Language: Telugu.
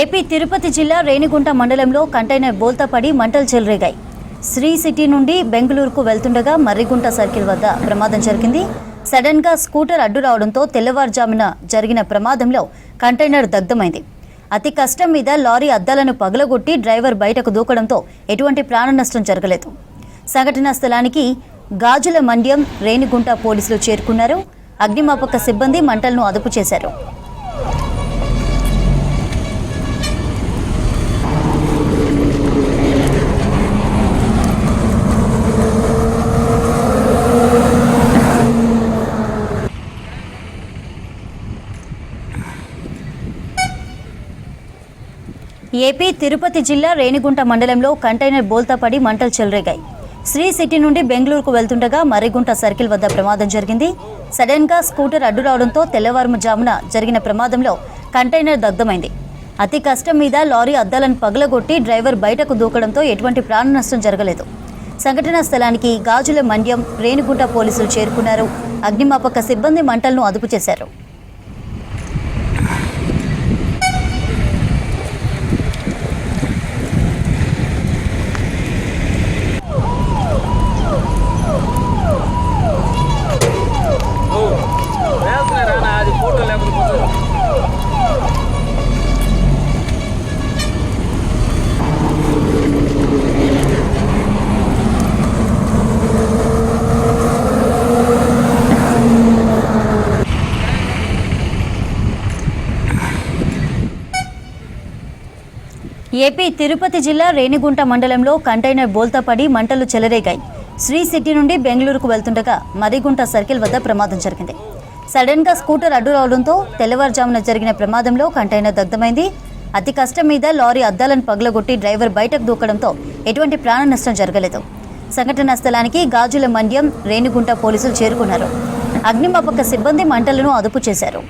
ఏపీ తిరుపతి జిల్లా రేణిగుంట మండలంలో కంటైనర్ బోల్తాపడి మంటలు చెలరేగాయి. శ్రీ సిటీ నుండి బెంగళూరుకు వెళ్తుండగా మర్రిగుంట సర్కిల్ వద్ద ప్రమాదం జరిగింది. సడన్ గా స్కూటర్ అడ్డు రావడంతో తెల్లవారుజామున జరిగిన ప్రమాదంలో కంటైనర్ దగ్ధమైంది. అతి కష్టం మీద లారీ అద్దాలను పగలగొట్టి డ్రైవర్ బయటకు దూకడంతో ఎటువంటి ప్రాణ నష్టం జరగలేదు. సంఘటనా స్థలానికి గాజుల మండ్యం రేణిగుంట పోలీసులు చేరుకున్నారు. అగ్నిమాపక సిబ్బంది మంటలను అదుపు చేశారు. ఏపీ తిరుపతి జిల్లా రేణిగుంట మండలంలో కంటైనర్ బోల్తాపడి మంటలు చెలరేగాయి. శ్రీ సిటీ నుండి బెంగళూరుకు వెళ్తుండగా మర్రిగుంట సర్కిల్ వద్ద ప్రమాదం జరిగింది. సడన్ గా స్కూటర్ అడ్డు రావడంతో తెల్లవారుజామున జరిగిన ప్రమాదంలో కంటైనర్ దగ్ధమైంది. అతి కష్టం మీద లారీ అద్దాలను పగలగొట్టి డ్రైవర్ బయటకు దూకడంతో ఎటువంటి ప్రాణ నష్టం జరగలేదు. సంఘటనా స్థలానికి గాజుల మండ్యం రేణిగుంట పోలీసులు చేరుకున్నారు. అగ్నిమాపక సిబ్బంది మంటలను అదుపు చేశారు. ఏపీ తిరుపతి జిల్లా రేణిగుంట మండలంలో కంటైనర్ బోల్తాపడి మంటలు చెలరేగాయి. శ్రీ సిటీ నుండి బెంగళూరుకు వెళ్తుండగా మర్రిగుంట సర్కిల్ వద్ద ప్రమాదం జరిగింది. సడన్ గా స్కూటర్ అడ్డు రావడంతో తెల్లవారుజామున జరిగిన ప్రమాదంలో కంటైనర్ దగ్ధమైంది. అతి కష్టం మీద లారీ అద్దాలను పగలగొట్టి డ్రైవర్ బయటకు దూకడంతో ఎటువంటి ప్రాణ నష్టం జరగలేదు. సంఘటనా స్థలానికి గాజుల మండ్యం రేణిగుంట పోలీసులు చేరుకున్నారు. అగ్నిమాపక సిబ్బంది మంటలను అదుపు చేశారు.